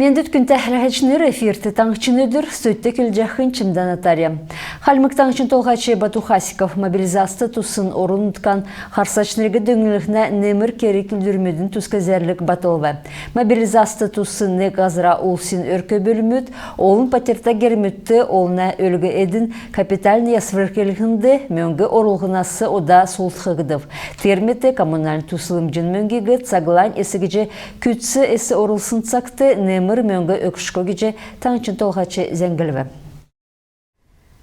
Мендет күн тәхләхәчнер эфирты таңчыныдыр, сөтті күлжәхін чымдан атарым. Халмык таңчын толғачы Бату Хасиков мобилизасты тусын орын ұтқан қарсачнырғы дөңіліғіне немір кері күлдірмедің түскізерлік батылғы. Мобилизасты тусын не ғазыра олсын өркі бөліміт, олын патерта гермітті олына өлгі әдің капиталны ясвыркелігінде мөңгі орылғынасы ода солтқығыдып. Терметі коммунальны тусылым жын мөңгегі цаглайн есігіже күтсі есі орылсын цақты немір мөңгі өкшіко геже таңчын толғачы зәңгілі.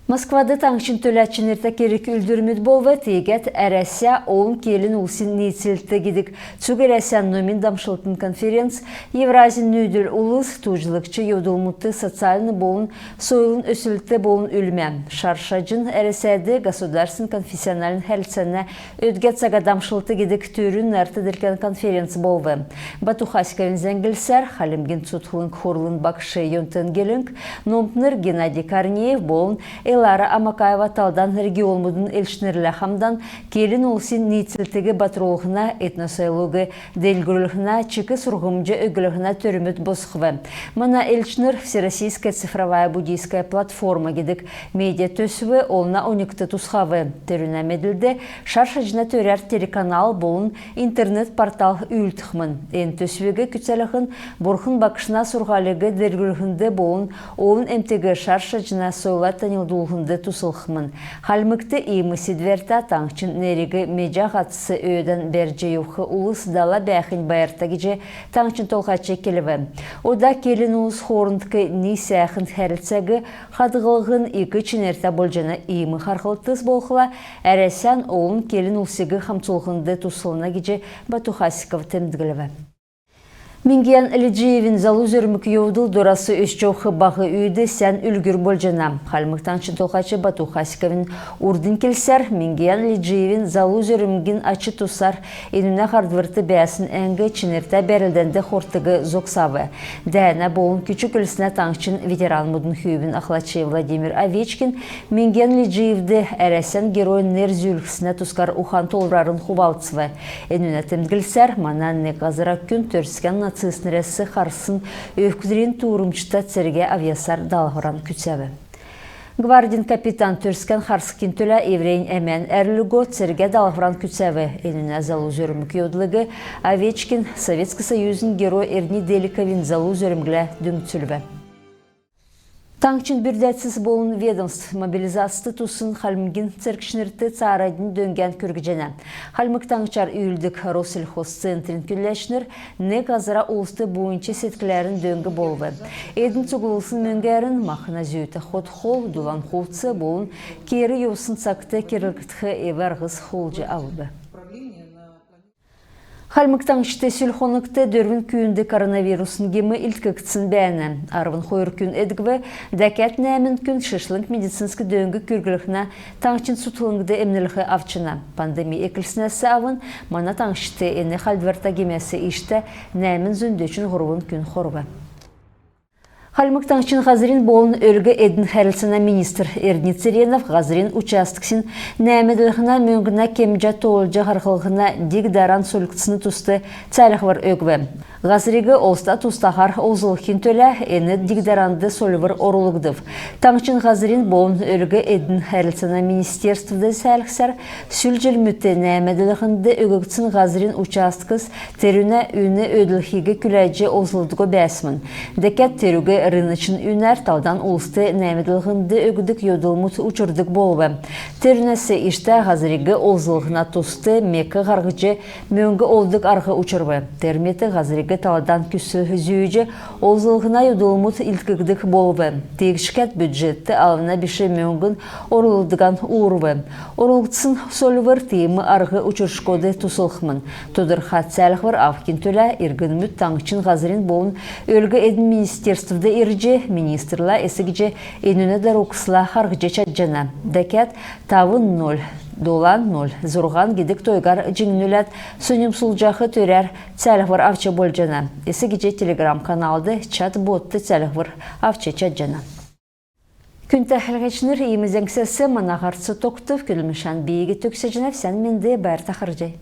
Москвада таңчын төләтчінерді керек үлдірмет болғы тегет әрәсия олын келін ұлсын нейцелті гедік цуг әрәсиян номин дамшылтын конференц Евразин нөйділ ұлыс тұжылықчы еудылмұтты социалны болын сойлын өсілті болын үлмә. Шаршажын әрәсияды государсын конфессионалын хәлсәнә өдгет саға дамшылты гедік түрін нәртідіркен конференц болғы. Бату Хасиковин зәңгілсәр, Халимген Цутхылын Хорлын Бакшы Йонтын Гелінг, Номпныр Геннадий Корнеев болын Элара Амакаева талдан регионмудын элшнерлі хамдан келін олсын нейцілтігі батыролығына, этносайлығы делгүрілігіна, чекі сұрғымжы өгілігіна төрімет босқывы. Мана элшнер Всероссийская цифровая буддийская платформа гедік медиа төсіві олына 12 тусқавы. Төріне меділді шаршажына төрер телеканал болын интернет-портал үйлтіқмін. Ен төсівігі күтселіғін бұрқын бақшына сұрғалығы делгүрілігінде болын олын әмтегі шаршажына сойла танылды тусылхмын. Халмыкты иймі сидверта таңчын нереги медиа қатысы өйден берже юқы улыс дала бәхін байырта кеже таңчын толғачы келіві. Ода келін улыс хорындықы несі әхін хәрілсәгі қадығылығын екі чынерта болжана иймі қарқылтыз болқыла әрәсян олын келін улсығы қамтылғынды тусылына кеже Бату Хасиков темдігіліві. Мингиян Элиджиевин залу зөрмік еудыл дорасы өшчоқы бағы үйді сән үлгір болжана. Халмықтан чынтоқачы Бату Хасиковин урдын келсер, Мингиян Элиджиевин залу зөрмігін ачы тусар, енуна қардвырты бәсін әңгі чынерта бәрілденді қортығы зоқсавы. Дәйіна болын күчік үлісіне таңчын ветеран мұдын хүйбін ақлачы Владимир Овечкин, Мингиян Элиджиевді әрәсен геройын нерзүлкісіне тускар ухан толрарын хубалцывы. Енуна тімдгілсер, манан не қазыра күн төрскен нацистнересі қарсын өкүдірін туырымчыта церге авиасар далғыран күтсәві. Гвардин капитан төрскен қарсықын төлі еврейн әмән әрліго церге далғыран күтсәві. Еніне залу зөрімік еудлығы Овечкин Советский Союзын герой Эрни Деликовин залу зөрімгілі дүңтүлбі. Таңчын бүрдәтсіз болын ведомств мобилизасты тусын Халмыгин церкшнерті царадын дөнген көргіжені. Халмык таңчар үйілдік Россельхоз центрин күлләшнер не қазыра олысты бойынча сеткілерін дөнгі болғы. Эдін цуғылысын мөңгәрін мақына зүйті қот-қол, дулан қолцы болын кері еусын цақты керілгітхі еварғыз қолжы алды. Халмыктан іште сүлхоныкты дөрвін күйінді коронавирусын гемі илткікцін бәні. Арвын қойыр күн әдігві, дәкәт нәмін күн шышлынг медицинскі дөнгі күргіліғіна таңчын сұтылыңды әмніліғі авчына. Пандемия екілсінәсі авын, мана таңшты әні халдварта гемесі ішті нәмін зөндөчін ғырвын күн қорғы. Халмыктан ғазырин болын өлгі әдін хәрілсіна министр Эрни Церенов ғазырин участксин нәмеділіғіна мөңгіна кемжа толжа қарқылығына дегдаран сөліктісіні тұсты цәліғвар өгві. Ғазыригі олста тұстағар олзылықын төлі әні дегдаранды солывыр орылығдыв. Таңчын ғазырин болын өлгі әдін хәрілсіна министерствді сәліксәр сүл жылмүтті нәмеділіғінді өгігітсін ғазырин участкыс терүні үні өділхигі күләйджі олзылдығы бәсмін. Дәкәт терүгі рыночын үнәр талдан улысты нәмеділғінді өгідік йодылмут учырдық болуы. Терінесі ішті ғазыригі олзылығына тұсты мекі ғарғычы мөңгі олдық арғы учырвы. Терметі ғазыригі таладан күсі зүйіжі олзылығына йодылмут илткігдік болуы. Тегішкет бюджетті алына біші мөңгін орылдыған уырвы. Орылғытсын солывыр тейімі арғы учыршкоды тұсылықмын. Тодыр қатсәліғвар авкин төлі иргін мүт таңчын ғазырин болын өлгі әдін министерствді ирже министрла эсигже энүнө даруксла харгыжа чаджана. Дәкәт тавын 0, долан 0. Зурган гидик тойгар жиңнүләт сөнім сулжақы төрәр цәліғвар авча болжана. Эсигже телеграм-каналды чат-ботты цәліғвар авча чаджана. Күн тәхілгечнір емізеңсесі манағарцы тоқтып күлмішан бейгі төксе жінәп сән менде бәр тақыржай.